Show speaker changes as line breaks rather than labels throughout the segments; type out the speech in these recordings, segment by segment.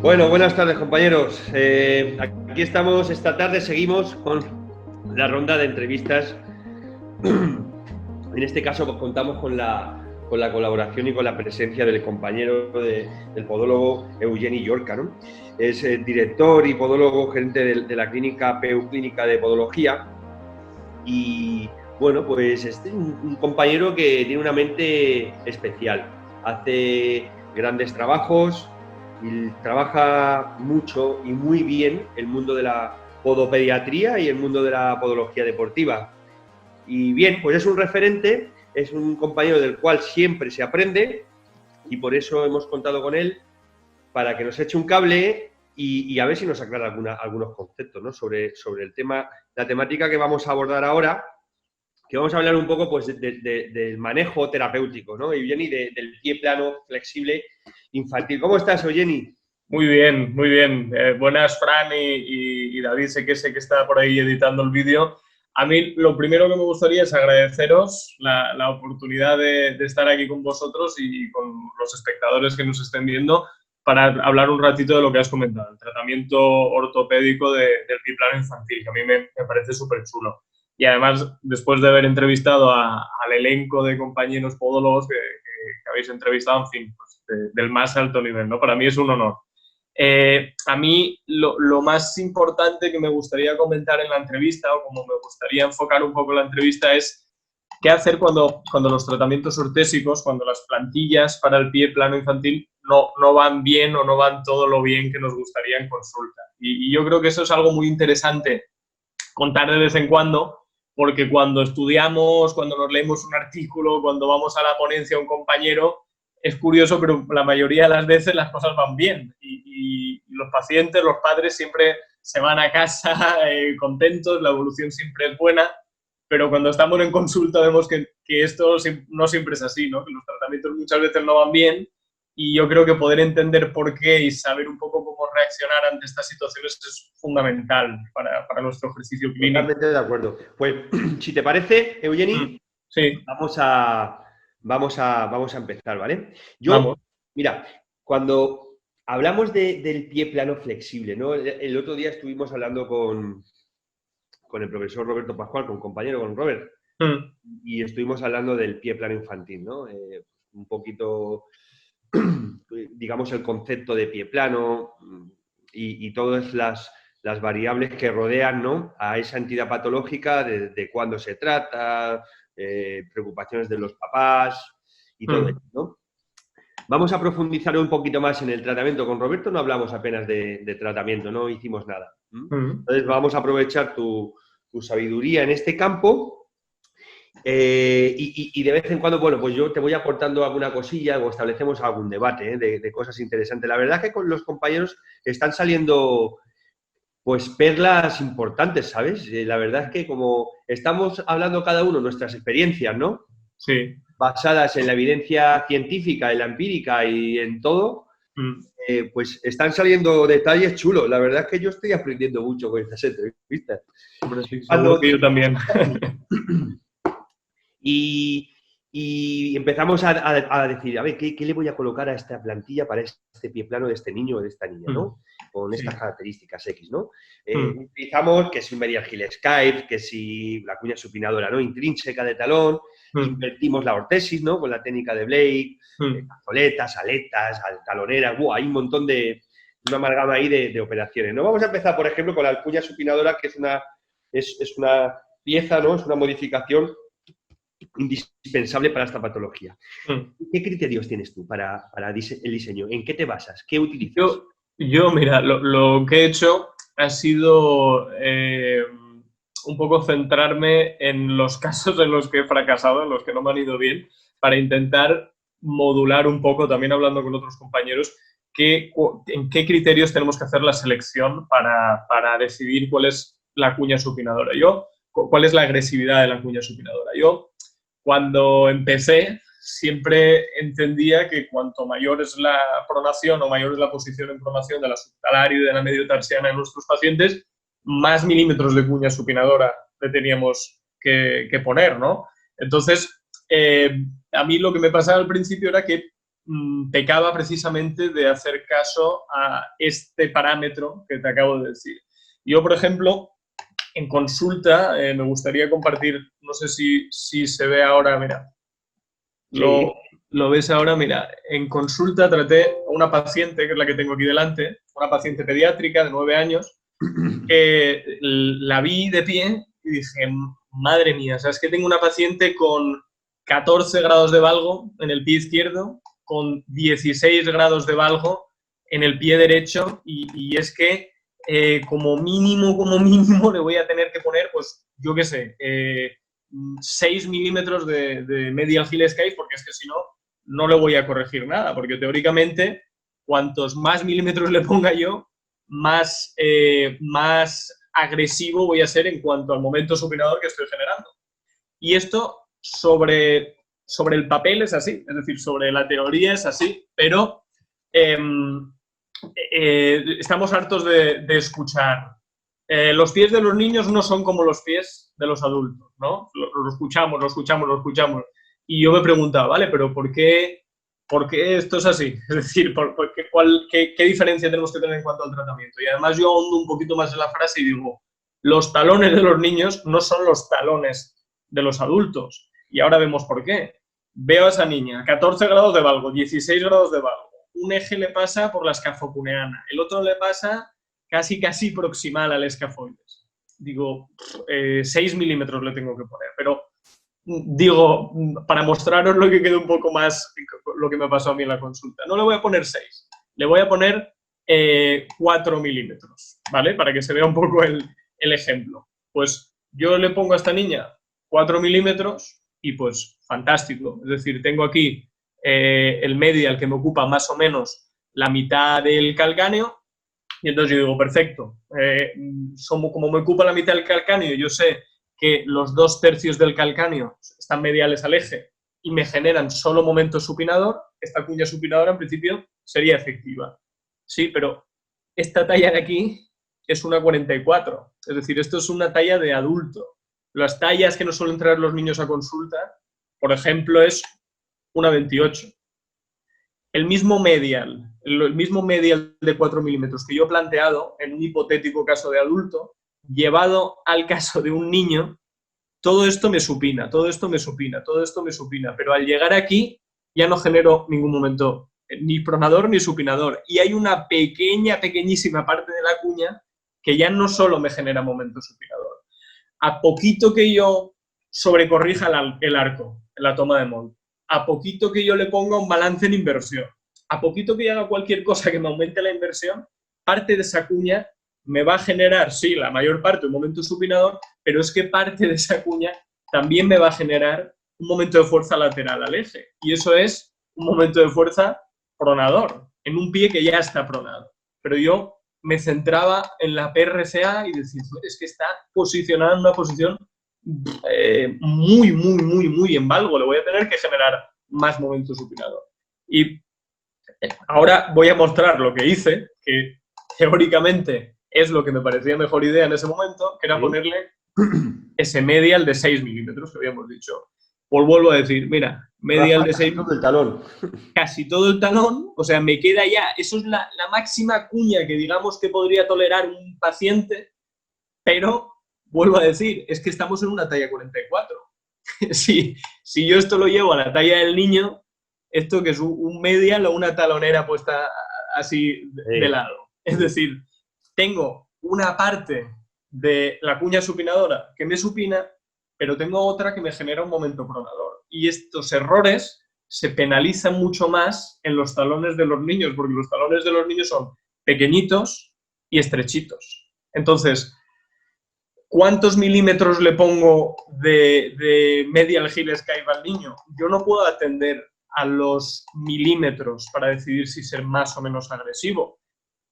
Bueno, buenas tardes, compañeros. Aquí estamos, esta tarde seguimos con la ronda de entrevistas. En este caso, pues, contamos con la colaboración y con la presencia del compañero del podólogo Eugeni Llorca, ¿no? Es director y podólogo, gerente de la clínica PEU Clínica de Podología. Y bueno, pues es un compañero que tiene una mente especial. Hace grandes trabajos y trabaja mucho y muy bien el mundo de la podopediatría y el mundo de la podología deportiva. Y bien, pues es un referente, es un compañero del cual siempre se aprende y por eso hemos contado con él para que nos eche un cable y a ver si nos aclara algunos conceptos, ¿no? sobre el tema, la temática que vamos a abordar ahora, que vamos a hablar un poco pues, del manejo terapéutico, ¿no? Eugeni, del pie plano flexible infantil. ¿Cómo estás, Eugeni?
Muy bien, muy bien. Buenas, Fran y David, sé que está por ahí editando el vídeo. A mí lo primero que me gustaría es agradeceros la oportunidad de estar aquí con vosotros y con los espectadores que nos estén viendo para hablar un ratito de lo que has comentado, el tratamiento ortopédico del pie plano infantil, que a mí me parece súper chulo. Y además, después de haber entrevistado al elenco de compañeros podólogos que habéis entrevistado, en fin, pues del más alto nivel, ¿no? Para mí es un honor. A mí lo más importante que me gustaría comentar en la entrevista, o como me gustaría enfocar un poco la entrevista, es qué hacer cuando los tratamientos ortésicos, cuando las plantillas para el pie plano infantil no van bien o no van todo lo bien que nos gustaría en consulta. Y yo creo que eso es algo muy interesante contar de vez en cuando, porque cuando estudiamos, cuando nos leemos un artículo, cuando vamos a la ponencia a un compañero, es curioso, pero la mayoría de las veces las cosas van bien y los pacientes, los padres siempre se van a casa contentos, la evolución siempre es buena, pero cuando estamos en consulta vemos que esto no siempre es así, ¿no? Que los tratamientos muchas veces no van bien y yo creo que poder entender por qué y saber un poco cómo reaccionar ante estas situaciones es fundamental para nuestro ejercicio clínico.
Totalmente de acuerdo. Pues, si te parece, Eugeni,
sí.
vamos a empezar, ¿vale?
Vamos.
Mira, cuando hablamos del pie plano flexible, ¿no? El otro día estuvimos hablando con el profesor Roberto Pascual, con un compañero, con Robert, y estuvimos hablando del pie plano infantil, ¿no? Un poquito, digamos, el concepto de pie plano y todas las variables que rodean, ¿no?, a esa entidad patológica, de cuándo se trata, preocupaciones de los papás y todo eso, ¿no? Vamos a profundizar un poquito más en el tratamiento. Con Roberto no hablamos apenas de tratamiento, no hicimos nada. Entonces vamos a aprovechar tu sabiduría en este campo y de vez en cuando, bueno, pues yo te voy aportando alguna cosilla o establecemos algún debate de cosas interesantes. La verdad es que con los compañeros están saliendo pues perlas importantes, ¿sabes? La verdad es que como estamos hablando cada uno nuestras experiencias, ¿no?
Sí.
Basadas en la evidencia científica, en la empírica y en todo, pues están saliendo detalles chulos. La verdad es que yo estoy aprendiendo mucho con estas entrevistas.
Hombre, sí, seguro que yo también.
Y empezamos a decir, a ver, ¿qué le voy a colocar a esta plantilla para este pie plano de este niño o de esta niña, ¿no? Con estas características X, ¿no? Utilizamos que si un medial heel skype, que si la cuña supinadora, ¿no?, intrínseca de talón, invertimos la ortesis, ¿no?, con la técnica de Blake, cazoletas, aletas, taloneras, hay un montón una amalgama ahí de operaciones, ¿no? Vamos a empezar, por ejemplo, con la cuña supinadora, que es una pieza, ¿no?, es una modificación indispensable para esta patología. ¿Qué criterios tienes tú para el diseño? ¿En qué te basas? ¿Qué utilizas?
Yo mira, lo que he hecho ha sido un poco centrarme en los casos en los que he fracasado, en los que no me han ido bien, para intentar modular un poco, también hablando con otros compañeros, en qué criterios tenemos que hacer la selección para decidir cuál es la cuña supinadora. Cuál es la agresividad de la cuña supinadora. Yo, cuando empecé, siempre entendía que cuanto mayor es la pronación o mayor es la posición en pronación de la subtalario y de la mediotarsiana en nuestros pacientes, más milímetros de cuña supinadora le teníamos que poner, ¿no? Entonces, a mí lo que me pasaba al principio era que pecaba precisamente de hacer caso a este parámetro que te acabo de decir. Yo, por ejemplo, en consulta, me gustaría compartir, no sé si se ve ahora, mira.
Sí.
Lo ves ahora, mira, en consulta traté a una paciente, que es la que tengo aquí delante, una paciente pediátrica de 9 años, que la vi de pie y dije, madre mía, o sea, es que tengo una paciente con 14 grados de valgo en el pie izquierdo, con 16 grados de valgo en el pie derecho y es que como mínimo le voy a tener que poner, pues, yo qué sé, 6 milímetros de medial heel scale, porque es que si no, no le voy a corregir nada, porque teóricamente, cuantos más milímetros le ponga yo, más agresivo voy a ser en cuanto al momento supinador que estoy generando. Y esto sobre el papel es así, es decir, sobre la teoría es así, pero estamos hartos de escuchar. Los pies de los niños no son como los pies de los adultos, ¿no? Lo escuchamos. Y yo me preguntaba, ¿vale? Pero ¿por qué esto es así? Es decir, ¿qué diferencia tenemos que tener en cuanto al tratamiento? Y además yo ahondo un poquito más en la frase y digo, los talones de los niños no son los talones de los adultos. Y ahora vemos por qué. Veo a esa niña, 14 grados de valgo, 16 grados de valgo. Un eje le pasa por la escafocuneana, el otro le pasa casi proximal al escafoides. Digo, 6 milímetros le tengo que poner, pero digo, para mostraros lo que quede un poco más, lo que me pasó a mí en la consulta, no le voy a poner 6, le voy a poner 4 milímetros, ¿vale? Para que se vea un poco el ejemplo. Pues yo le pongo a esta niña 4 milímetros y pues fantástico. Es decir, tengo aquí el medial que me ocupa más o menos la mitad del calcáneo y entonces yo digo, perfecto, como me ocupa la mitad del calcáneo, yo sé que los 2/3 del calcáneo están mediales al eje y me generan solo momento supinador, esta cuña supinadora en principio sería efectiva. Sí, pero esta talla de aquí es una 44, es decir, esto es una talla de adulto. Las tallas que no suelen traer los niños a consulta, por ejemplo, es una 28. El mismo medial de 4 milímetros que yo he planteado en un hipotético caso de adulto, llevado al caso de un niño, todo esto me supina, pero al llegar aquí ya no genero ningún momento ni pronador ni supinador. Y hay una pequeñísima parte de la cuña que ya no solo me genera momento supinador. A poquito que yo sobrecorrija el arco en la toma de molde, a poquito que yo le ponga un balance en inversión, a poquito que yo haga cualquier cosa que me aumente la inversión, parte de esa cuña me va a generar, sí, la mayor parte un momento supinador, pero es que parte de esa cuña también me va a generar un momento de fuerza lateral al eje. Y eso es un momento de fuerza pronador, en un pie que ya está pronado. Pero yo me centraba en la PRSA y decir, es que está posicionada en una posición muy en valgo. Le voy a tener que generar más momento supinador. Y ahora voy a mostrar lo que hice, que teóricamente es lo que me parecía mejor idea en ese momento, que era ponerle ese medial de 6 milímetros que habíamos dicho. Pues vuelvo a decir, mira, medial de 6
milímetros. Todo el talón.
Casi todo el talón, o sea, me queda ya, eso es la máxima cuña que digamos que podría tolerar un paciente, pero vuelvo a decir, es que estamos en una talla 44. si yo esto lo llevo a la talla del niño, esto que es un medial o una talonera puesta así de lado. Es decir, tengo una parte de la cuña supinadora que me supina, pero tengo otra que me genera un momento pronador. Y estos errores se penalizan mucho más en los talones de los niños, porque los talones de los niños son pequeñitos y estrechitos. Entonces, ¿cuántos milímetros le pongo de medial heel scale al niño? Yo no puedo atender a los milímetros para decidir si ser más o menos agresivo.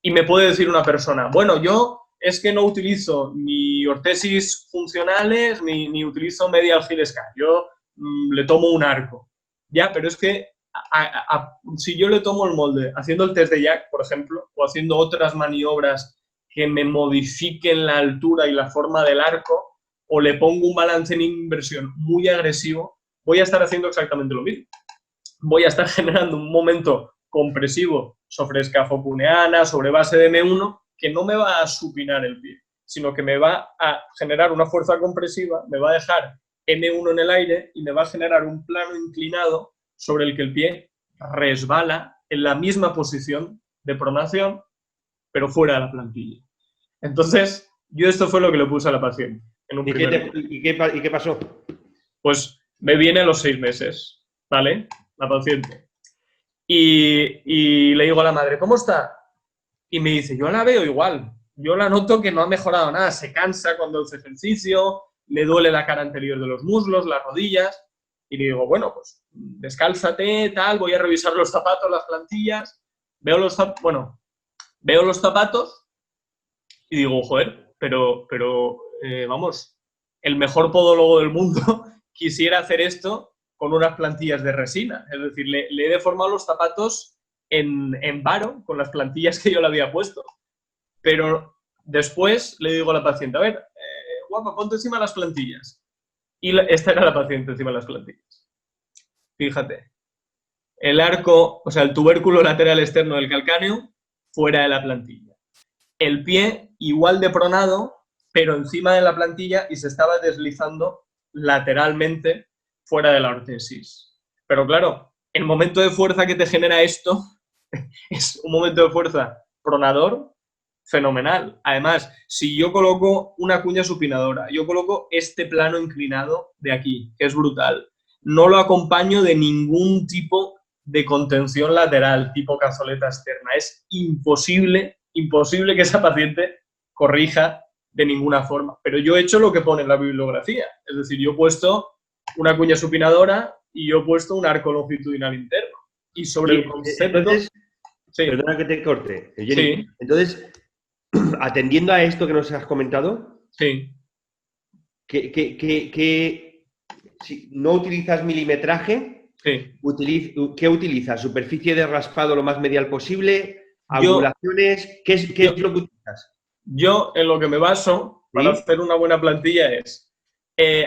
Y me puede decir una persona, bueno, yo es que no utilizo ni ortesis funcionales ni utilizo medial heel scale. Yo le tomo un arco. Ya, pero es que si yo le tomo el molde haciendo el test de Jack, por ejemplo, o haciendo otras maniobras que me modifiquen la altura y la forma del arco, o le pongo un balance en inversión muy agresivo, voy a estar haciendo exactamente lo mismo. voy a estar generando un momento compresivo sobre escafocuneana, sobre base de M1, que no me va a supinar el pie, sino que me va a generar una fuerza compresiva, me va a dejar M1 en el aire y me va a generar un plano inclinado sobre el que el pie resbala en la misma posición de pronación, pero fuera de la plantilla. Entonces, yo esto fue lo que le puse a la paciente. En un
¿Y qué pasó?
Pues me viene a los 6 meses, ¿vale? La paciente. Y le digo a la madre, ¿cómo está? Y me dice, yo la veo igual. Yo la noto que no ha mejorado nada. Se cansa cuando hace ejercicio, le duele la cara anterior de los muslos, las rodillas. Y le digo, bueno, pues descálzate, tal, voy a revisar los zapatos, las plantillas. Veo los zapatos y digo, joder, pero vamos, el mejor podólogo del mundo quisiera hacer esto con unas plantillas de resina. Es decir, le he deformado los zapatos en varo con las plantillas que yo le había puesto. Pero después le digo a la paciente, a ver, guapa, ponte encima las plantillas. Y esta era la paciente encima de las plantillas. Fíjate, el arco, o sea, el tubérculo lateral externo del calcáneo fuera de la plantilla. El pie igual de pronado, pero encima de la plantilla y se estaba deslizando lateralmente fuera de la ortesis. Pero claro, el momento de fuerza que te genera esto es un momento de fuerza pronador fenomenal. Además, si yo coloco una cuña supinadora, yo coloco este plano inclinado de aquí, que es brutal, no lo acompaño de ningún tipo de contención lateral, tipo cazoleta externa. Es imposible que esa paciente corrija de ninguna forma. Pero yo he hecho lo que pone en la bibliografía. Es decir, yo he puesto una cuña supinadora y yo he puesto un arco longitudinal interno. Y sobre el concepto...
Entonces, sí. Perdona que te corte, Jenny.
Sí.
Entonces, atendiendo a esto que nos has comentado,
sí.
Si no utilizas milimetraje,
sí.
¿Qué utilizas? ¿Superficie de raspado lo más medial posible? ¿Angulaciones? ¿Qué es lo que utilizas?
Yo, en lo que me baso para hacer una buena plantilla es,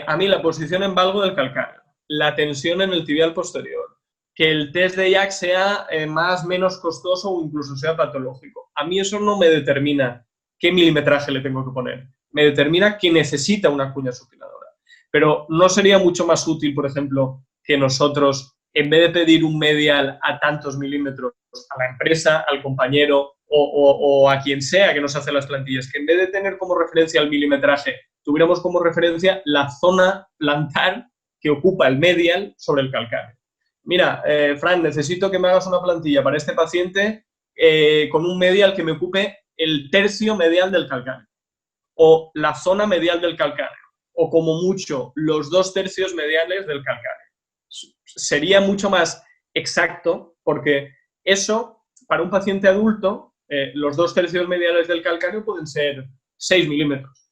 a mí la posición en valgo del calcáneo, la tensión en el tibial posterior, que el test de IAC sea más menos costoso o incluso sea patológico. A mí eso no me determina qué milimetraje le tengo que poner. Me determina que necesita una cuña supinadora. Pero no sería mucho más útil, por ejemplo, que nosotros, en vez de pedir un medial a tantos milímetros a la empresa, al compañero o a quien sea que nos hace las plantillas, que en vez de tener como referencia el milimetraje, tuviéramos como referencia la zona plantar que ocupa el medial sobre el calcáneo. Mira, Fran, necesito que me hagas una plantilla para este paciente con un medial que me ocupe el tercio medial del calcáneo o la zona medial del calcáneo o como mucho los 2 tercios mediales del calcáneo. Sería mucho más exacto porque eso, para un paciente adulto, los 2 tercios mediales del calcáneo pueden ser 6 milímetros.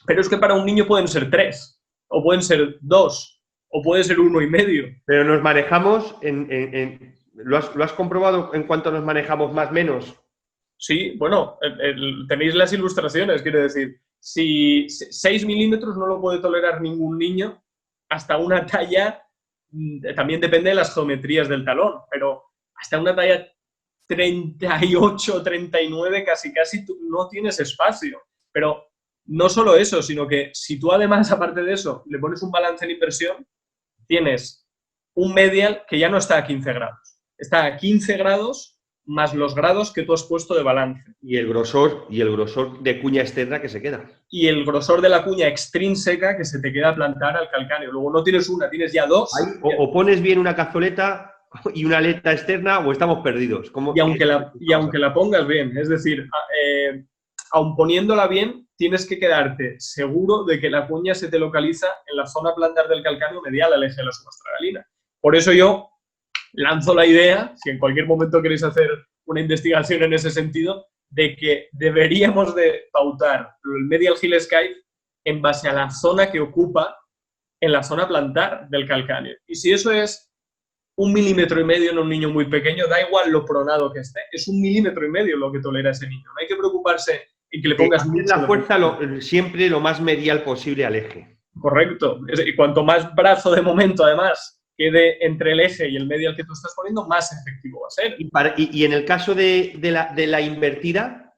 Pero es que para un niño pueden ser 3 o pueden ser 2 o puede ser 1,5.
Pero nos manejamos ¿Lo has comprobado en cuánto nos manejamos más o menos?
Sí, bueno, tenéis las ilustraciones, quiero decir. Si 6 milímetros no lo puede tolerar ningún niño, hasta una talla, también depende de las geometrías del talón, pero hasta una talla 38, 39, casi no tienes espacio. Pero no solo eso, sino que si tú además, aparte de eso, le pones un balance en inversión, tienes un medial que ya no está a 15 grados. Está a 15 grados más los grados que tú has puesto de balance.
Y el grosor de cuña externa que se queda.
Y el grosor de la cuña extrínseca que se te queda plantar al calcáneo. Luego no tienes una, tienes ya 2.
O pones bien una cazoleta y una aleta externa o estamos perdidos.
Y aunque la pongas bien, es decir, aun poniéndola bien, tienes que quedarte seguro de que la cuña se te localiza en la zona plantar del calcáneo medial al eje de la suprastragalina. Por eso yo lanzo la idea, si en cualquier momento queréis hacer una investigación en ese sentido, de que deberíamos de pautar el medial heel skive en base a la zona que ocupa en la zona plantar del calcáneo. Y si eso es 1,5 milímetros en un niño muy pequeño, da igual lo pronado que esté, es 1,5 milímetros lo que tolera ese niño. No hay que preocuparse en que le pongas
mucha fuerza siempre lo más medial posible al eje.
Correcto. Y cuanto más brazo de momento, además, quede entre el eje y el medial que tú estás poniendo, más efectivo va a ser.
Y en el caso de la invertida,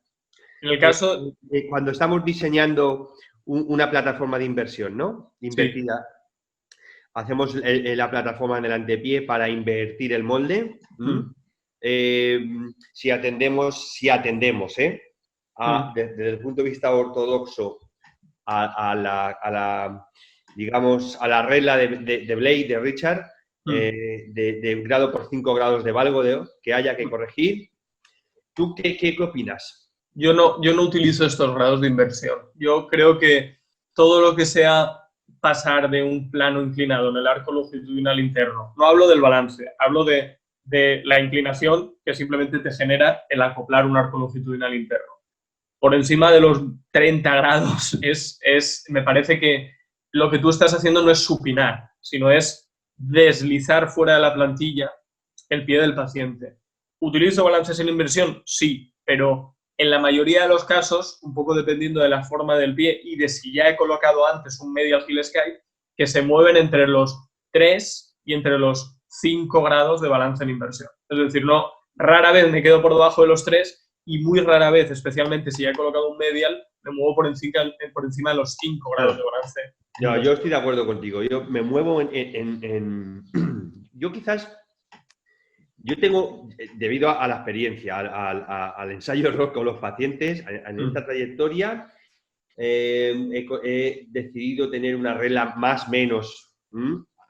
En el caso...
cuando estamos diseñando una plataforma de inversión, ¿no? Invertida. Sí. Hacemos la plataforma en el antepié para invertir el molde. Si atendemos, desde el punto de vista ortodoxo a la regla de Blake, de Richard, de 1 grado por 5 grados de valgo que haya que corregir. ¿Tú qué opinas?
Yo no utilizo estos grados de inversión. Yo creo que todo lo que sea pasar de un plano inclinado en el arco longitudinal interno, no hablo del balance, hablo de la inclinación que simplemente te genera el acoplar un arco longitudinal interno. Por encima de los 30 grados me parece que lo que tú estás haciendo no es supinar, sino es deslizar fuera de la plantilla el pie del paciente. ¿Utilizo balances en inversión? Sí, pero en la mayoría de los casos, un poco dependiendo de la forma del pie y de si ya he colocado antes un medial heel sky, que se mueven entre los 3 y entre los 5 grados de balance en inversión. Es decir, rara vez me quedo por debajo de los 3 y muy rara vez, especialmente si ya he colocado un medial, me muevo por encima de los 5 grados de balance.
Yo estoy de acuerdo contigo. Yo me muevo yo quizás... Yo tengo, debido a la experiencia, al ensayo-error con los pacientes, en esta trayectoria, he decidido tener una regla más o menos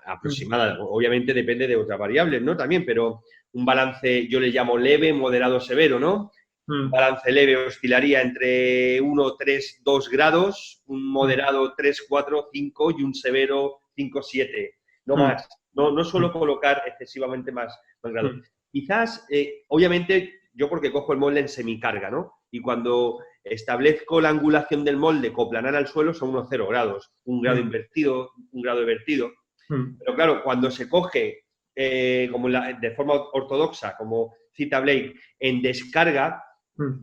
aproximada. Obviamente depende de otras variables, ¿no? También, pero un balance, yo le llamo leve, moderado, severo, ¿no? Un balance leve oscilaría entre 1, 3, 2 grados, un moderado 3, 4, 5 y un severo 5, 7. No más. No suelo colocar excesivamente más grados. Quizás, obviamente, yo porque cojo el molde en semicarga, ¿no? Y cuando establezco la angulación del molde coplanar al suelo son unos 0 grados. 1 grado invertido, 1 grado invertido. Pero claro, cuando se coge de forma ortodoxa, como cita Blake, en descarga,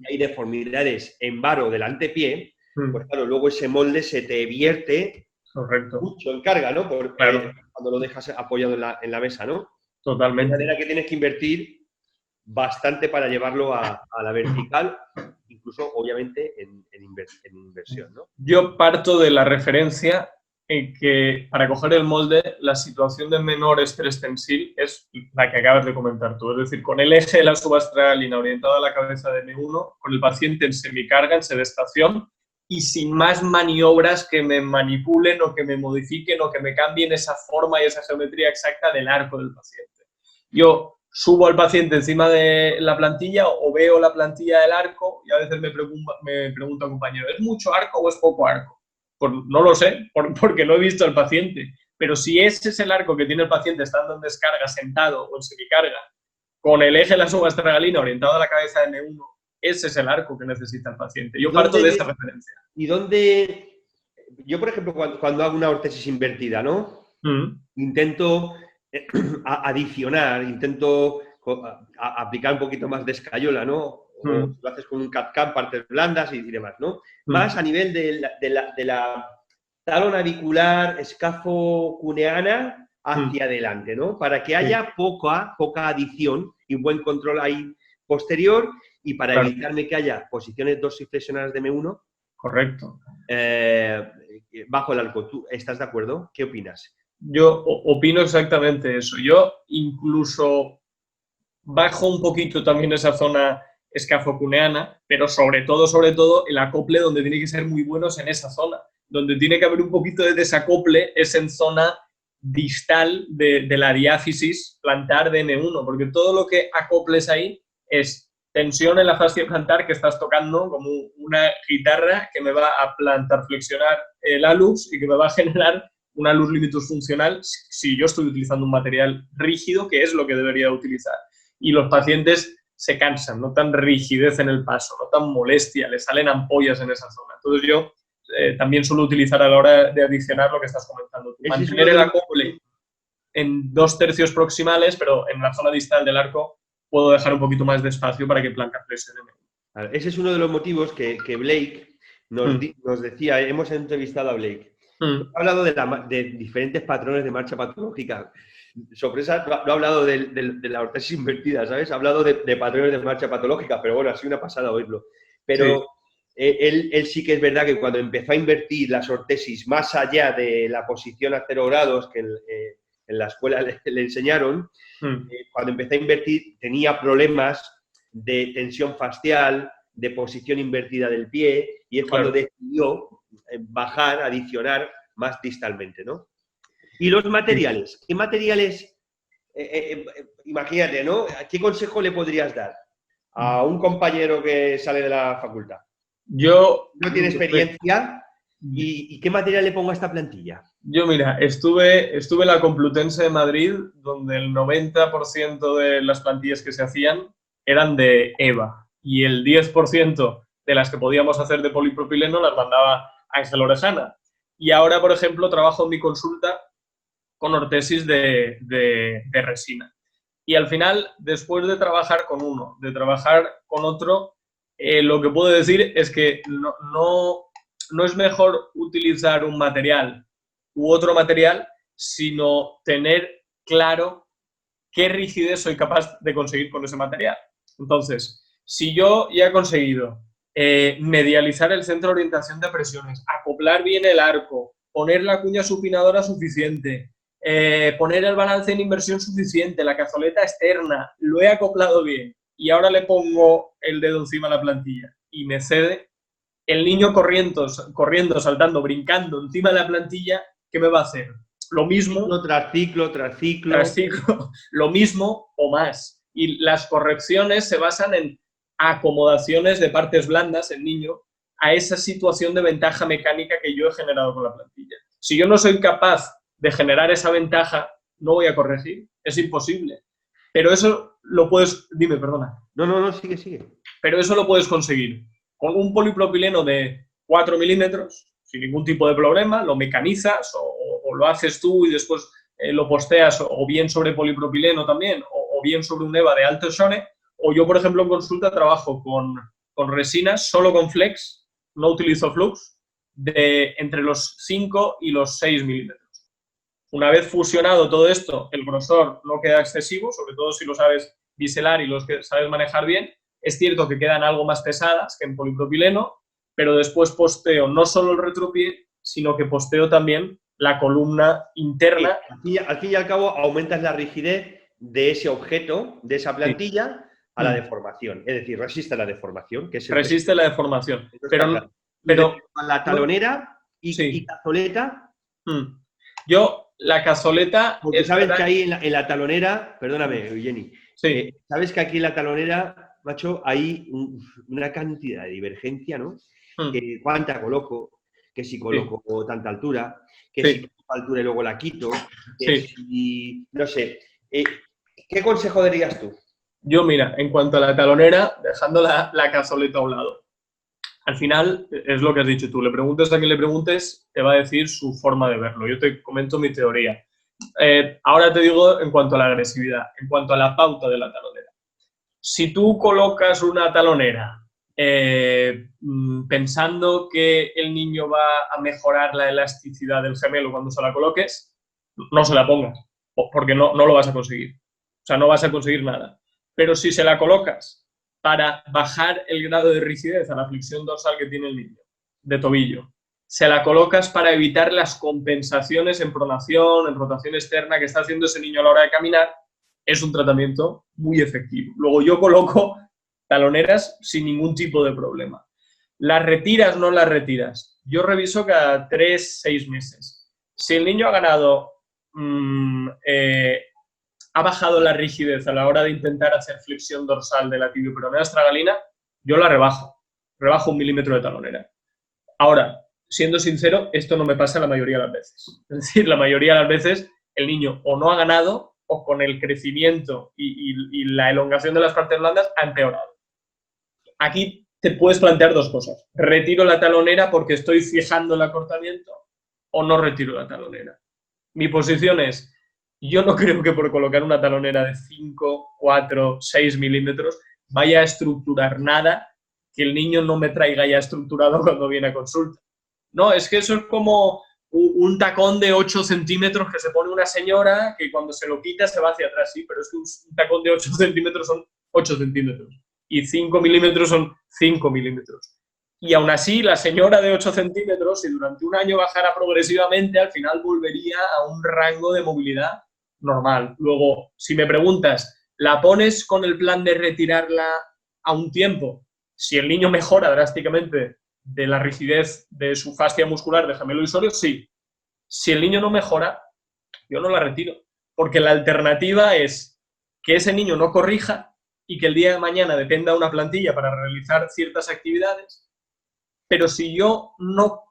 hay deformidades en varo del antepié, pues claro, luego ese molde se te vierte.
Correcto.
Mucho en carga, ¿no? Porque claro, cuando lo dejas apoyado en la mesa, ¿no?
Totalmente.
De manera que tienes que invertir bastante para llevarlo a la vertical, incluso, obviamente, en inversión, ¿no?
Yo parto de la referencia en que para coger el molde, la situación de menor estrés tensil es la que acabas de comentar tú. Es decir, con el eje de la subastralina orientado a la cabeza de N1, con el paciente en semicarga, en sedestación, y sin más maniobras que me manipulen o que me modifiquen o que me cambien esa forma y esa geometría exacta del arco del paciente. Yo subo al paciente encima de la plantilla o veo la plantilla del arco y a veces me pregunta un compañero, ¿es mucho arco o es poco arco? Pues no lo sé, porque no he visto al paciente. Pero si ese es el arco que tiene el paciente estando en descarga, sentado o en semicarga, con el eje de la subastragalina orientado a la cabeza de N1, ese es el arco que necesita el paciente. Yo parto de esa referencia.
¿Y dónde? Yo, por ejemplo, cuando hago una ortesis invertida, ¿no? Intento adicionar, intento aplicar un poquito más de escayola, ¿no? O lo haces con un CAD-CAM, partes blandas y demás, ¿no? Más a nivel de la talón auricular, escafo cuneana hacia adelante, ¿no? Para que haya poca adición y un buen control ahí posterior y para evitarme que haya posiciones dorsiflexionales de M1.
Correcto.
Bajo el arco. ¿Tú estás de acuerdo? ¿Qué opinas?
Yo opino exactamente eso. Yo incluso bajo un poquito también esa zona escafocuneana, pero sobre todo, el acople donde tiene que ser muy bueno es en esa zona. Donde tiene que haber un poquito de desacople es en zona distal de la diáfisis plantar de N1, porque todo lo que acoples ahí es tensión en la fascia plantar que estás tocando como una guitarra que me va a plantar flexionar el hallux y que me va a generar una luz limitus funcional si yo estoy utilizando un material rígido, que es lo que debería utilizar. Y los pacientes se cansan, notan rigidez en el paso, notan molestia, les salen ampollas en esa zona. Entonces yo también suelo utilizar a la hora de adicionar lo que estás comentando. Mantener el acople en 2/3 proximales, pero en la zona distal del arco puedo dejar un poquito más de espacio para que plantar flexione.
Ese es uno de los motivos que Blake nos decía, hemos entrevistado a Blake. Ha hablado de diferentes patrones de marcha patológica. sorpresa, no ha hablado de la ortesis invertida, ¿sabes? Ha hablado de patrones de marcha patológica, pero bueno, ha sido una pasada oírlo. Pero
Sí.
él sí que es verdad que cuando empezó a invertir las ortesis más allá de la posición a 0 grados que en la escuela le enseñaron, cuando empezó a invertir tenía problemas de tensión fascial, de posición invertida del pie, y es cuando
Claro.
decidió bajar, adicionar más distalmente, ¿no? Y los
Sí.
materiales, ¿qué materiales, imagínate, ¿no? ¿Qué consejo le podrías dar a un compañero que sale de la facultad?
Yo,
No tiene experiencia, ¿y qué material le pongo a esta plantilla?
mira, estuve en la Complutense de Madrid, donde el 90% de las plantillas que se hacían eran de EVA y el 10% de las que podíamos hacer de polipropileno las mandaba Ángel Orejana. Y ahora, por ejemplo, trabajo en mi consulta con ortesis de resina. Y al final, después de trabajar con uno, de trabajar con otro, lo que puedo decir es que no es mejor utilizar un material u otro material, sino tener claro qué rigidez soy capaz de conseguir con ese material. Entonces, si yo ya he conseguido medializar el centro de orientación de presiones, acoplar bien el arco, poner la cuña supinadora suficiente, poner el balance en inversión suficiente, la cazoleta externa, lo he acoplado bien y ahora le pongo el dedo encima de la plantilla y me cede, el niño corriendo, saltando, brincando encima de la plantilla, ¿qué me va a hacer? Lo mismo,
Ciclo tras ciclo, tras ciclo.
tras ciclo, lo mismo o más. Y las correcciones se basan en acomodaciones de partes blandas en niño a esa situación de ventaja mecánica que yo he generado con la plantilla. Si yo no soy capaz de generar esa ventaja, no voy a corregir. Es imposible. Pero eso lo puedes... Dime, perdona.
No, sigue, sigue.
Pero eso lo puedes conseguir con un polipropileno de 4 milímetros, sin ningún tipo de problema, lo mecanizas o lo haces tú y después lo posteas o bien sobre polipropileno también o bien sobre un EVA de alto Shone, o yo, por ejemplo, en consulta trabajo con resinas, solo con flex, no utilizo flux, de entre los 5 y los 6 milímetros. Una vez fusionado todo esto, el grosor no queda excesivo, sobre todo si lo sabes biselar y los que sabes manejar bien. Es cierto que quedan algo más pesadas que en polipropileno, pero después posteo no solo el retropié, sino que posteo también la columna interna.
Al fin y al cabo, aumentas la rigidez de ese objeto, de esa plantilla, a la deformación. Es decir, resiste la deformación. Que es
resiste la deformación.
Claro.
Pero
la talonera y
sí.
cazoleta.
Yo, la cazoleta...
Porque sabes que ahí en la talonera, perdóname, Jenny,
sí.
sabes que aquí en la talonera, macho, hay una cantidad de divergencia, ¿no? Que cuánta coloco, que si coloco tanta altura, que si coloco altura y luego la quito, que si... No sé. ¿Qué consejo darías tú?
Yo, mira, en cuanto a la talonera, dejando la cazoleta a un lado. Al final, es lo que has dicho tú, le preguntes a quien le preguntes, te va a decir su forma de verlo. Yo te comento mi teoría. Ahora te digo en cuanto a la agresividad, en cuanto a la pauta de la talonera. Si tú colocas una talonera pensando que el niño va a mejorar la elasticidad del gemelo cuando se la coloques, no se la pongas, porque no lo vas a conseguir. O sea, no vas a conseguir nada. Pero si se la colocas para bajar el grado de rigidez a la flexión dorsal que tiene el niño, de tobillo, se la colocas para evitar las compensaciones en pronación, en rotación externa que está haciendo ese niño a la hora de caminar, es un tratamiento muy efectivo. Luego yo coloco taloneras sin ningún tipo de problema. ¿Las retiras o no las retiras? Yo reviso cada 3-6 meses. Si el niño ha ganado, ha bajado la rigidez a la hora de intentar hacer flexión dorsal de la tibioperonea astragalina, yo la rebajo 1 milímetro de talonera. Ahora, siendo sincero, esto no me pasa la mayoría de las veces. Es decir, la mayoría de las veces el niño o no ha ganado o con el crecimiento y la elongación de las partes blandas ha empeorado. Aquí te puedes plantear dos cosas. ¿Retiro la talonera porque estoy fijando el acortamiento o no retiro la talonera? Mi posición es, yo no creo que por colocar una talonera de 5, 4, 6 milímetros vaya a estructurar nada que el niño no me traiga ya estructurado cuando viene a consulta. No, es que eso es como un tacón de 8 centímetros que se pone una señora que cuando se lo quita se va hacia atrás, sí, pero es que un tacón de 8 centímetros son 8 centímetros y 5 milímetros son 5 milímetros. Y aún así, la señora de 8 centímetros, si durante un año bajara progresivamente, al final volvería a un rango de movilidad normal. Luego, si me preguntas, ¿la pones con el plan de retirarla a un tiempo? Si el niño mejora drásticamente de la rigidez de su fascia muscular de gemelo isorio, sí. Si el niño no mejora, yo no la retiro. Porque la alternativa es que ese niño no corrija y que el día de mañana dependa de una plantilla para realizar ciertas actividades. Pero si yo no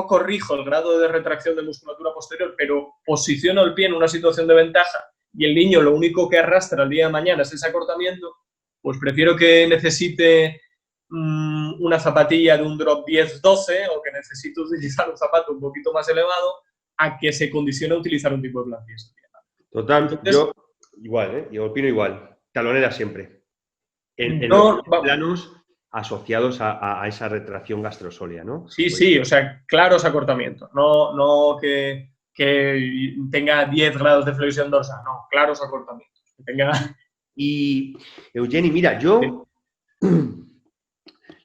corrijo el grado de retracción de musculatura posterior, pero posiciono el pie en una situación de ventaja y el niño lo único que arrastra el día de mañana es ese acortamiento, pues prefiero que necesite una zapatilla de un drop 10-12 o que necesite utilizar un zapato un poquito más elevado a que se condicione a utilizar un tipo de plantilla.
Total, entonces, yo igual, ¿eh? Yo opino igual. Talonera siempre. En los planos asociados a esa retracción gastrosólea, ¿no?
Sí, pues, sí, o sea, claros acortamientos, no que tenga 10 grados de flexión dorsal, no, claros acortamientos. Que tenga...
Y, Eugeni, mira, yo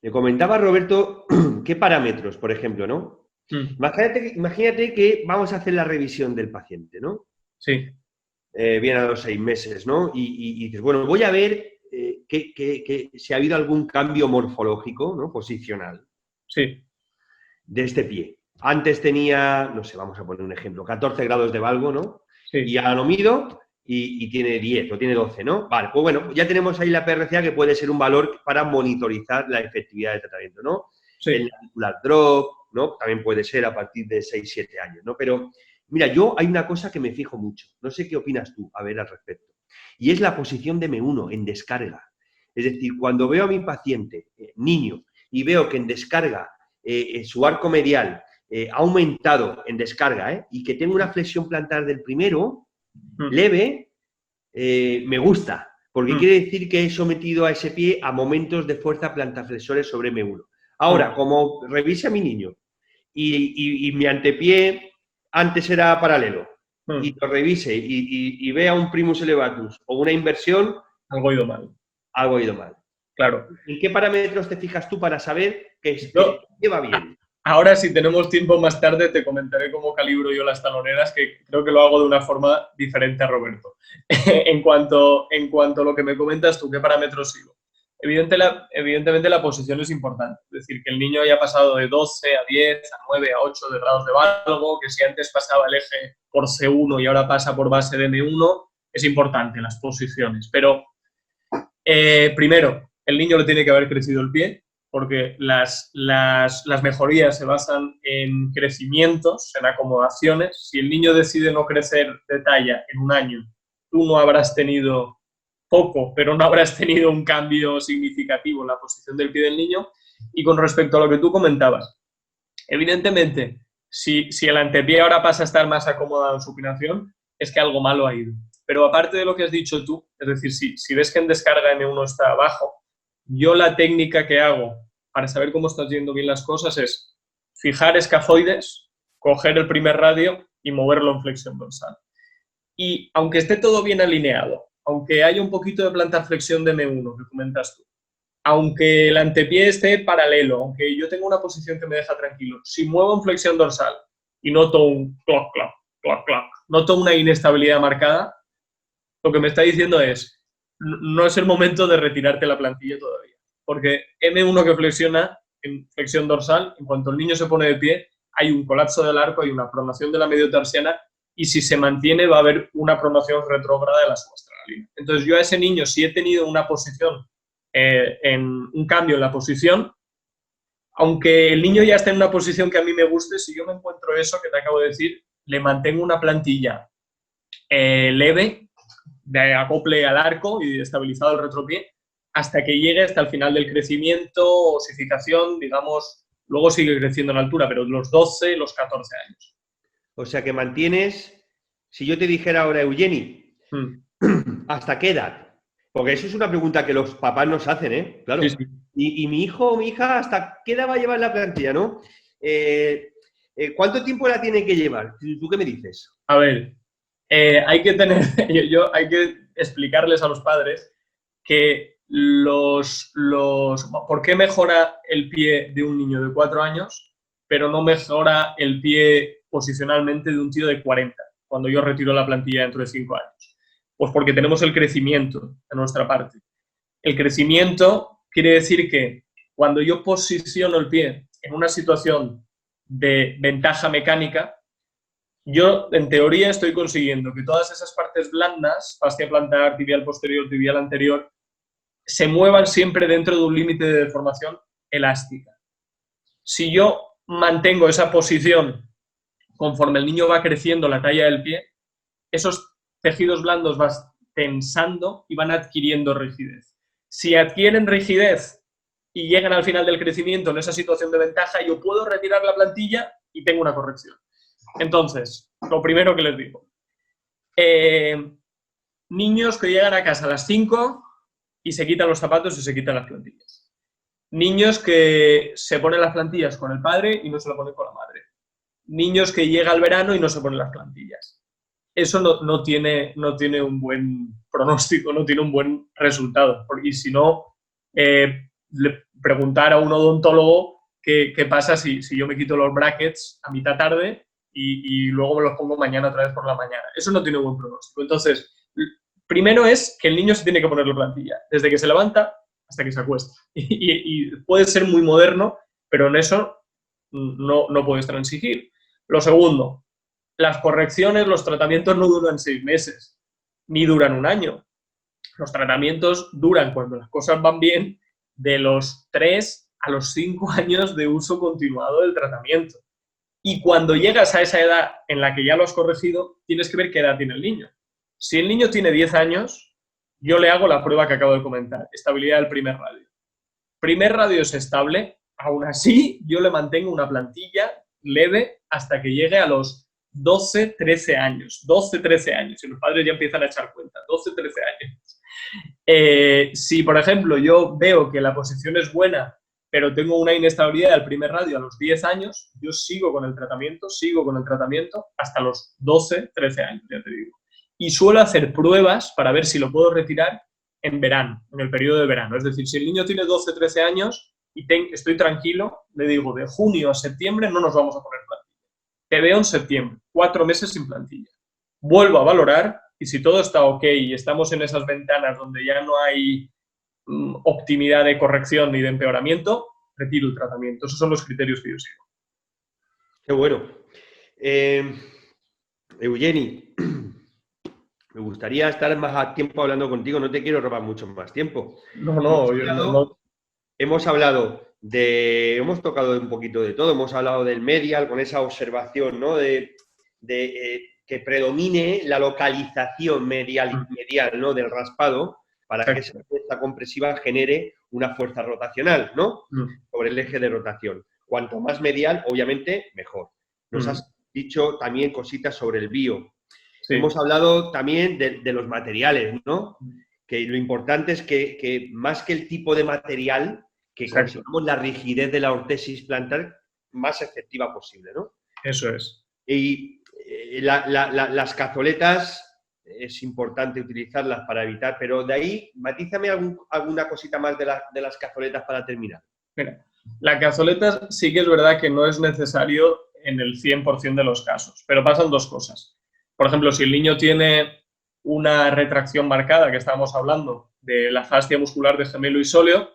le comentaba a Roberto qué parámetros, por ejemplo, ¿no? Imagínate que vamos a hacer la revisión del paciente, ¿no?
Sí.
Viene a los 6 meses, ¿no? Y dices, bueno, voy a ver que si ha habido algún cambio morfológico, ¿no? Posicional.
Sí.
De este pie. Antes tenía, no sé, vamos a poner un ejemplo, 14 grados de valgo, ¿no? Sí. Y ya lo mido y tiene 10 o tiene 12, ¿no? Vale, pues bueno, ya tenemos ahí la PRCA que puede ser un valor para monitorizar la efectividad del tratamiento, ¿no? Sí. El articular drop, ¿no? También puede ser a partir de 6-7 años, ¿no? Pero, mira, hay una cosa que me fijo mucho. No sé qué opinas tú, a ver, al respecto. Y es la posición de M1 en descarga. Es decir, cuando veo a mi paciente, niño, y veo que en descarga su arco medial ha aumentado en descarga y que tengo una flexión plantar del primero, leve, me gusta. Porque quiere decir que he sometido a ese pie a momentos de fuerza plantaflexores sobre M1. Ahora, como revise a mi niño y mi antepié antes era paralelo, y lo revise y vea un primus elevatus o una inversión,
algo ha ido mal.
Algo ha ido mal.
Claro.
¿En qué parámetros te fijas tú para saber que va bien?
Ahora, si tenemos tiempo más tarde, te comentaré cómo calibro yo las taloneras, que creo que lo hago de una forma diferente a Roberto. en cuanto a lo que me comentas tú, ¿qué parámetros sigo? Evidentemente la posición es importante. Es decir, que el niño haya pasado de 12 a 10, a 9, a 8 de grados de valgo, que si antes pasaba el eje por C1 y ahora pasa por base de M1, es importante las posiciones. Pero, primero, el niño le tiene que haber crecido el pie, porque las mejorías se basan en crecimientos, en acomodaciones. Si el niño decide no crecer de talla en un año, tú no habrás tenido poco, pero no habrás tenido un cambio significativo en la posición del pie del niño. Y con respecto a lo que tú comentabas, evidentemente, si el antepié ahora pasa a estar más acomodado en supinación, es que algo malo ha ido. Pero aparte de lo que has dicho tú, es decir, si ves que en descarga M1 está abajo, yo la técnica que hago para saber cómo estás yendo bien las cosas es fijar escafoides, coger el primer radio y moverlo en flexión dorsal. Y aunque esté todo bien alineado, aunque haya un poquito de plantarflexión de M1 que comentas tú, aunque el antepié esté paralelo, aunque yo tenga una posición que me deja tranquilo, si muevo en flexión dorsal y noto un cloc, cloc, cloc, cloc, noto una inestabilidad marcada, lo que me está diciendo es, no es el momento de retirarte la plantilla todavía. Porque M1 que flexiona en flexión dorsal, en cuanto el niño se pone de pie, hay un colapso del arco, hay una pronación de la mediotarsiana y si se mantiene va a haber una pronación retrógrada de la subastralina. Entonces yo a ese niño, si he tenido una posición, en un cambio en la posición, aunque el niño ya esté en una posición que a mí me guste, si yo me encuentro eso que te acabo de decir, le mantengo una plantilla leve, de acople al arco y estabilizado el retropié, hasta que llegue hasta el final del crecimiento, osificación, digamos, luego sigue creciendo en altura, pero los 12, los 14 años.
O sea que mantienes, si yo te dijera ahora, Eugeni, ¿hasta qué edad? Porque eso es una pregunta que los papás nos hacen, ¿eh? Claro. Sí, sí. Y mi hijo o mi hija, ¿hasta qué edad va a llevar la plantilla, no? ¿Cuánto tiempo la tiene que llevar? ¿Tú qué me dices?
A ver, hay que tener, hay que explicarles a los padres que ¿por qué mejora el pie de un niño de 4 años, pero no mejora el pie posicionalmente de un tío de 40, cuando yo retiro la plantilla dentro de 5 años? Pues porque tenemos el crecimiento de nuestra parte. El crecimiento quiere decir que cuando yo posiciono el pie en una situación de ventaja mecánica, yo, en teoría, estoy consiguiendo que todas esas partes blandas, fascia plantar, tibial posterior, tibial anterior, se muevan siempre dentro de un límite de deformación elástica. Si yo mantengo esa posición conforme el niño va creciendo la talla del pie, esos tejidos blandos van tensando y van adquiriendo rigidez. Si adquieren rigidez y llegan al final del crecimiento en esa situación de ventaja, yo puedo retirar la plantilla y tengo una corrección. Entonces, lo primero que les digo, niños que llegan a casa a las 5 y se quitan los zapatos y se quitan las plantillas. Niños que se ponen las plantillas con el padre y no se las ponen con la madre. Niños que llega el verano y no se ponen las plantillas. Eso no tiene un buen pronóstico, no tiene un buen resultado. Y si no, preguntar a un odontólogo qué pasa si yo me quito los brackets a mitad tarde y luego me los pongo mañana otra vez por la mañana. Eso no tiene un buen pronóstico. Entonces, primero es que el niño se tiene que poner la plantilla, desde que se levanta hasta que se acuesta. Y puede ser muy moderno, pero en eso no puedes transigir. Lo segundo, las correcciones, los tratamientos no duran 6 meses, ni duran 1 año. Los tratamientos duran, cuando las cosas van bien, de los 3 a los 5 años de uso continuado del tratamiento. Y cuando llegas a esa edad en la que ya lo has corregido, tienes que ver qué edad tiene el niño. Si el niño tiene 10 años, yo le hago la prueba que acabo de comentar, estabilidad del primer radio. Primer radio es estable, aún así yo le mantengo una plantilla leve hasta que llegue a los 12, 13 años. 12, 13 años, y los padres ya empiezan a echar cuenta, 12, 13 años. Si, por ejemplo, yo veo que la posición es buena, pero tengo una inestabilidad del primer radio a los 10 años, yo sigo con el tratamiento hasta los 12, 13 años, ya te digo. Y suelo hacer pruebas para ver si lo puedo retirar en verano, en el periodo de verano. Es decir, si el niño tiene 12, 13 años y estoy tranquilo, le digo, de junio a septiembre no nos vamos a poner plantilla. Te veo en septiembre, 4 meses sin plantilla. Vuelvo a valorar y si todo está ok y estamos en esas ventanas donde ya no hay optimidad de corrección ni de empeoramiento, retiro el tratamiento. Esos son los criterios que yo sigo.
Qué bueno. Eugeni, me gustaría estar más tiempo hablando contigo, no te quiero robar mucho más tiempo. Hemos tocado un poquito de todo, hemos hablado del medial con esa observación, ¿no? de que predomine la localización medial, ¿no? Del raspado para que esa fuerza compresiva genere una fuerza rotacional, ¿no? Sobre el eje de rotación. Cuanto más medial, obviamente, mejor. Nos has dicho también cositas sobre el bio. Sí. Hemos hablado también de los materiales, ¿no? Que lo importante es que más que el tipo de material, que consigamos la rigidez de la ortesis plantar más efectiva posible, ¿no?
Eso es.
Y las cazoletas es importante utilizarlas para evitar, pero de ahí, matízame alguna cosita más de las cazoletas para terminar.
Mira, la cazoleta sí que es verdad que no es necesario en el 100% de los casos, pero pasan 2 cosas. Por ejemplo, si el niño tiene una retracción marcada, que estábamos hablando, de la fascia muscular de gemelo y sóleo,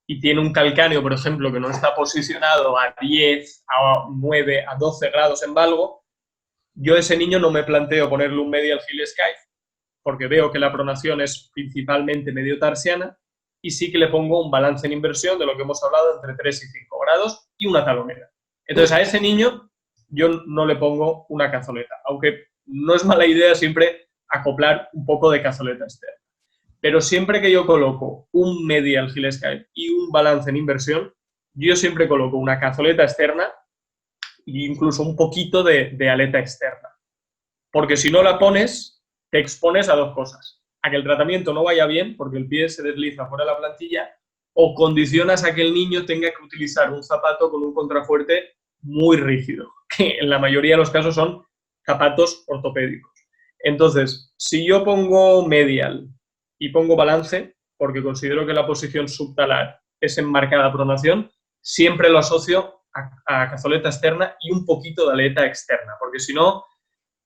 y tiene un calcáneo, por ejemplo, que no está posicionado a 10, a 9, a 12 grados en valgo, yo a ese niño no me planteo ponerle un medial heel skive, porque veo que la pronación es principalmente mediotarsiana, y sí que le pongo un balance en inversión de lo que hemos hablado entre 3 y 5 grados y una talonera. Entonces a ese niño yo no le pongo una cazoleta, aunque no es mala idea siempre acoplar un poco de cazoleta externa. Pero siempre que yo coloco un medial heel skive y un balance en inversión, yo siempre coloco una cazoleta externa e incluso un poquito de aleta externa. Porque si no la pones, te expones a 2 cosas. A que el tratamiento no vaya bien, porque el pie se desliza fuera de la plantilla, o condicionas a que el niño tenga que utilizar un zapato con un contrafuerte muy rígido, que en la mayoría de los casos son zapatos ortopédicos. Entonces, si yo pongo medial y pongo balance, porque considero que la posición subtalar es en marcada pronación, siempre lo asocio a cazoleta externa y un poquito de aleta externa, porque si no,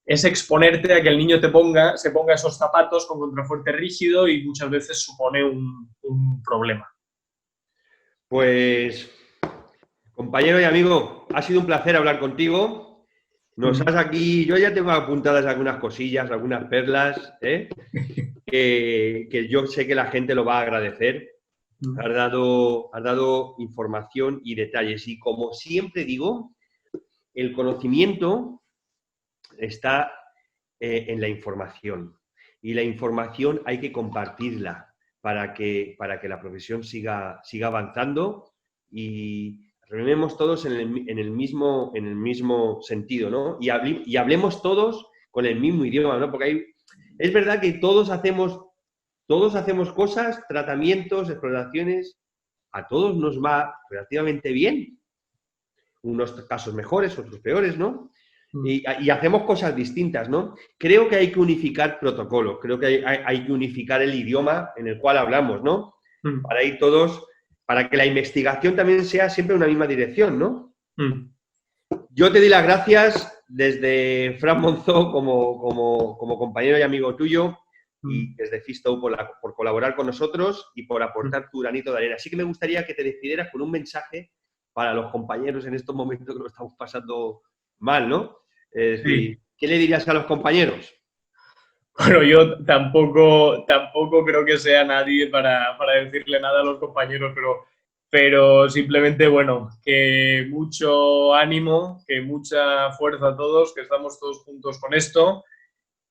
es exponerte a que el niño se ponga esos zapatos con contrafuerte rígido y muchas veces supone un problema.
Pues, compañero y amigo, ha sido un placer hablar contigo. Nos has aquí, yo ya tengo apuntadas algunas cosillas, algunas perlas, que yo sé que la gente lo va a agradecer. Has dado información y detalles. Y como siempre digo, el conocimiento está en la información. Y la información hay que compartirla para que la profesión siga avanzando y rememos todos en el mismo sentido, ¿no? Y hablemos todos con el mismo idioma, ¿no? Porque es verdad que todos hacemos cosas, tratamientos, exploraciones, a todos nos va relativamente bien. Unos casos mejores, otros peores, ¿no? Y hacemos cosas distintas, ¿no? Creo que hay que unificar protocolos, creo que hay que unificar el idioma en el cual hablamos, ¿no? Para ir todos, para que la investigación también sea siempre una misma dirección, ¿no? Yo te doy las gracias desde Fran Monzó como compañero y amigo tuyo y desde Fisto por colaborar con nosotros y por aportar tu granito de arena. Así que me gustaría que te despidieras con un mensaje para los compañeros en estos momentos que lo estamos pasando mal, ¿no? Es decir, ¿qué le dirías a los compañeros?
Bueno, yo tampoco creo que sea nadie para decirle nada a los compañeros, pero simplemente, bueno, que mucho ánimo, que mucha fuerza a todos, que estamos todos juntos con esto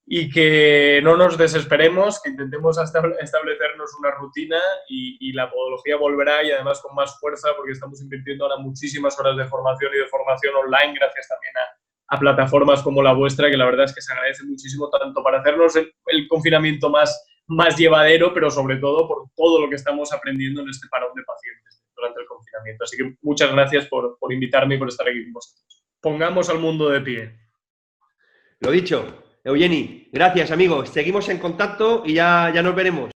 y que no nos desesperemos, que intentemos establecernos una rutina y la podología volverá y además con más fuerza porque estamos invirtiendo ahora muchísimas horas de formación y de formación online gracias también a plataformas como la vuestra, que la verdad es que se agradece muchísimo tanto para hacernos el confinamiento más llevadero, pero sobre todo por todo lo que estamos aprendiendo en este parón de pacientes durante el confinamiento. Así que muchas gracias por invitarme y por estar aquí con vosotros. Pongamos al mundo de pie.
Lo dicho, Eugeni, gracias amigos, seguimos en contacto y ya nos veremos.